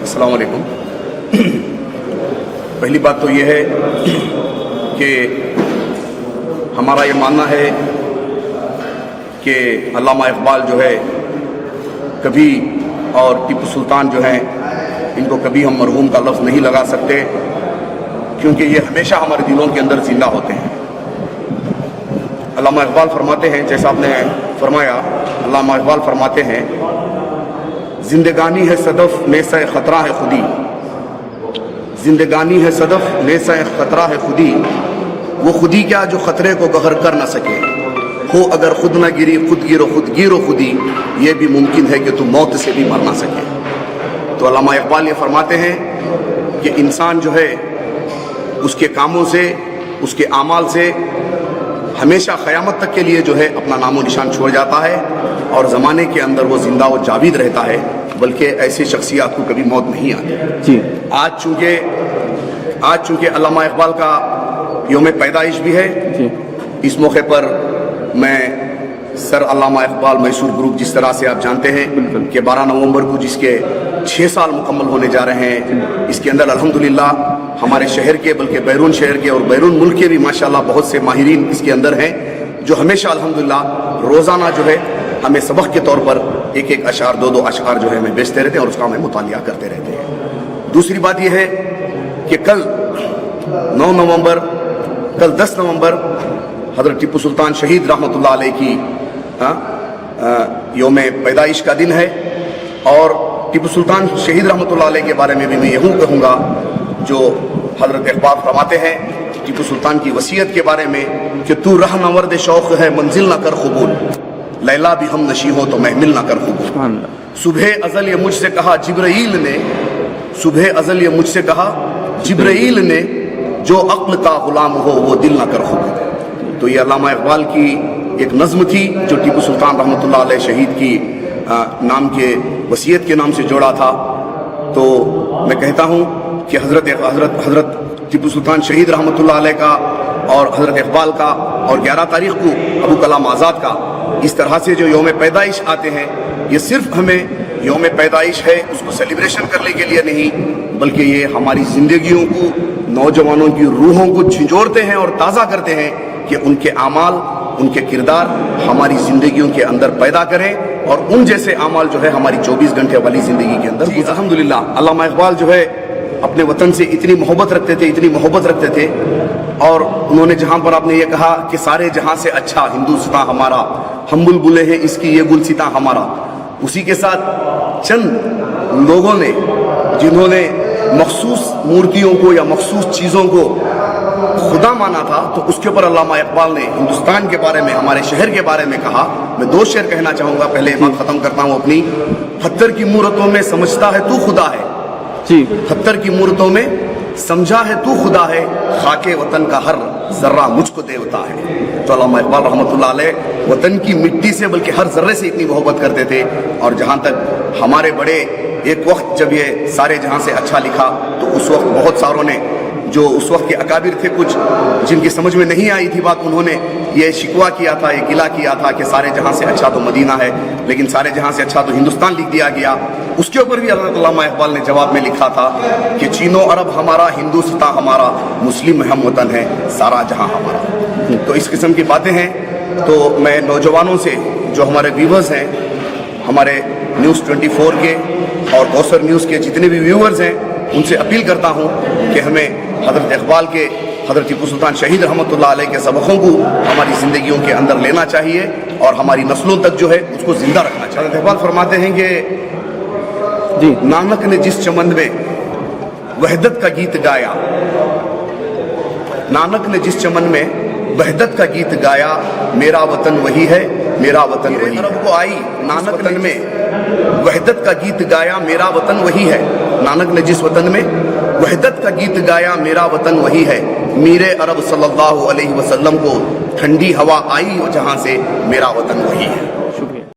السلام علیکم. پہلی بات تو یہ ہے کہ ہمارا یہ ماننا ہے کہ علامہ اقبال جو ہے کبھی اور ٹیپو سلطان جو ہیں ان کو کبھی ہم مرحوم کا لفظ نہیں لگا سکتے، کیونکہ یہ ہمیشہ ہمارے دلوں کے اندر زندہ ہوتے ہیں. علامہ اقبال فرماتے ہیں، جیسا آپ نے فرمایا، علامہ اقبال فرماتے ہیں زندگانی ہے صدف نیسہ خطرہ ہے خودی، زندگانی ہے صدف نیسہ خطرہ ہے خودی، وہ خودی کیا جو خطرے کو گہر کر نہ سکے، ہو اگر خود نہ گری خود گیرو خودی، یہ بھی ممکن ہے کہ تو موت سے بھی مر نہ سکے. تو علامہ اقبال یہ فرماتے ہیں کہ انسان جو ہے اس کے کاموں سے، اس کے اعمال سے ہمیشہ قیامت تک کے لیے جو ہے اپنا نام و نشان چھوڑ جاتا ہے، اور زمانے کے اندر وہ زندہ و جاوید رہتا ہے، بلکہ ایسی شخصیات کو کبھی موت نہیں آتی. جی آج چونکہ علامہ اقبال کا یوم پیدائش بھی ہے، اس موقع پر میں سر علامہ اقبال میسور گروپ، جس طرح سے آپ جانتے ہیں کہ 12 نومبر کو جس کے 6 سال مکمل ہونے جا رہے ہیں، اس کے اندر الحمدللہ ہمارے شہر کے بلکہ بیرون شہر کے اور بیرون ملک کے بھی ماشاءاللہ بہت سے ماہرین اس کے اندر ہیں، جو ہمیشہ الحمدللہ روزانہ جو ہے ہمیں سبق کے طور پر ایک اشعار، دو اشعار جو ہے ہمیں بیچتے رہتے ہیں اور اس کا ہمیں مطالعہ کرتے رہتے ہیں. دوسری بات یہ ہے کہ کل 9 نومبر، کل 10 نومبر حضرت ٹیپو سلطان شہید رحمۃ اللہ علیہ کی یوم پیدائش کا دن ہے، اور ٹیپو سلطان شہید رحمۃ اللہ علیہ کے بارے میں بھی میں یہوں کہوں گا جو حضرت اقبال فرماتے ہیں ٹیپو سلطان کی وصیت کے بارے میں کہ تو رہ نورد شوق ہے منزل نہ کر قبول، لیلا بھی ہم نشی ہو تو محمل نہ کر قبول. صبح ازل یہ مجھ سے کہا جبرائیل نے، صبح ازل یہ مجھ سے کہا جبرائیل نے، جو عقل کا غلام ہو وہ دل نہ کر قبول. تو یہ علامہ اقبال کی ایک نظم تھی جو ٹیپو سلطان رحمۃ اللہ علیہ شہید کی نام کے وصیت کے نام سے جوڑا تھا. تو میں کہتا ہوں کہ حضرت ٹیپو سلطان شہید رحمۃ اللہ علیہ کا اور حضرت اقبال کا اور 11 تاریخ کو ابو کلام آزاد کا اس طرح سے جو یوم پیدائش آتے ہیں، یہ صرف ہمیں یوم پیدائش ہے اس کو سیلیبریشن کرنے کے لیے نہیں، بلکہ یہ ہماری زندگیوں کو، نوجوانوں کی روحوں کو جھنجھوڑتے ہیں اور تازہ کرتے ہیں کہ ان کے اعمال، ان کے کردار ہماری زندگیوں کے اندر پیدا کریں، اور ان جیسے اعمال جو ہے ہماری 24 گھنٹے والی زندگی کے اندر. الحمدللہ علامہ اقبال جو ہے اپنے وطن سے اتنی محبت رکھتے تھے، اور انہوں نے جہاں پر آپ نے یہ کہا کہ سارے جہاں سے اچھا ہندوستان ہمارا، ہم بلبلے ہیں اس کی یہ گلستاں ہمارا، اسی کے ساتھ چند لوگوں نے جنہوں نے مخصوص مورتیوں کو یا مخصوص چیزوں کو خدا مانا تھا، تو اس کے اوپر علامہ اقبال نے ہندوستان کے بارے میں، ہمارے شہر کے بارے میں کہا. میں 2 شعر کہنا چاہوں گا، پہلے بات ختم کرتا ہوں اپنی. پتھر کی مورتوں میں سمجھتا ہے تو خدا ہے، جی پتھر کی مورتوں میں سمجھا ہے تو خدا ہے، خاک وطن کا ہر ذرہ مجھ کو دیوتا ہے. تو علامہ اقبال رحمۃ اللہ علیہ وطن کی مٹی سے بلکہ ہر ذرے سے اتنی محبت کرتے تھے. اور جہاں تک ہمارے بڑے، ایک وقت جب یہ سارے جہاں سے اچھا لکھا تو اس وقت بہت ساروں نے، جو اس وقت کے اکابر تھے کچھ جن کی سمجھ میں نہیں آئی تھی بات، انہوں نے یہ شکوہ کیا تھا، یہ گلہ کیا تھا کہ سارے جہاں سے اچھا تو مدینہ ہے، لیکن سارے جہاں سے اچھا تو ہندوستان لکھ دیا گیا. اس کے اوپر بھی حضرت علامہ اقبال نے جواب میں لکھا تھا کہ چین و عرب ہمارا، ہندوستان ہمارا، مسلم ہم وطن ہے، سارا جہاں ہمارا. تو اس قسم کی باتیں ہیں. تو میں نوجوانوں سے، جو ہمارے ویورز ہیں، ہمارے نیوز 24 کے اور کوثر نیوز کے جتنے بھی ویورز ہیں، ان سے اپیل کرتا ہوں کہ ہمیں حضرت اقبال کے، حضرت ٹیپو سلطان شہید رحمۃ اللہ علیہ کے سبقوں کو ہماری زندگیوں کے اندر لینا چاہیے اور ہماری نسلوں تک جو ہے اس کو زندہ رکھنا چاہیے. حضرت اقبال فرماتے ہیں کہ جی نانک نے جس چمن میں وحدت کا گیت گایا، نانک نے جس چمن میں وحدت کا گیت گایا، میرا وطن وہی ہے، میرا وطن وہی. عرب کو آئی نانک وطن میں وحدت کا گیت گایا، میرا وطن وہی ہے. نانک نے جس وطن میں وحدت کا گیت گایا، میرا وطن وہی ہے. میر عرب صلی اللہ علیہ وسلم کو ٹھنڈی ہوا آئی جہاں سے، میرا وطن وہی ہے.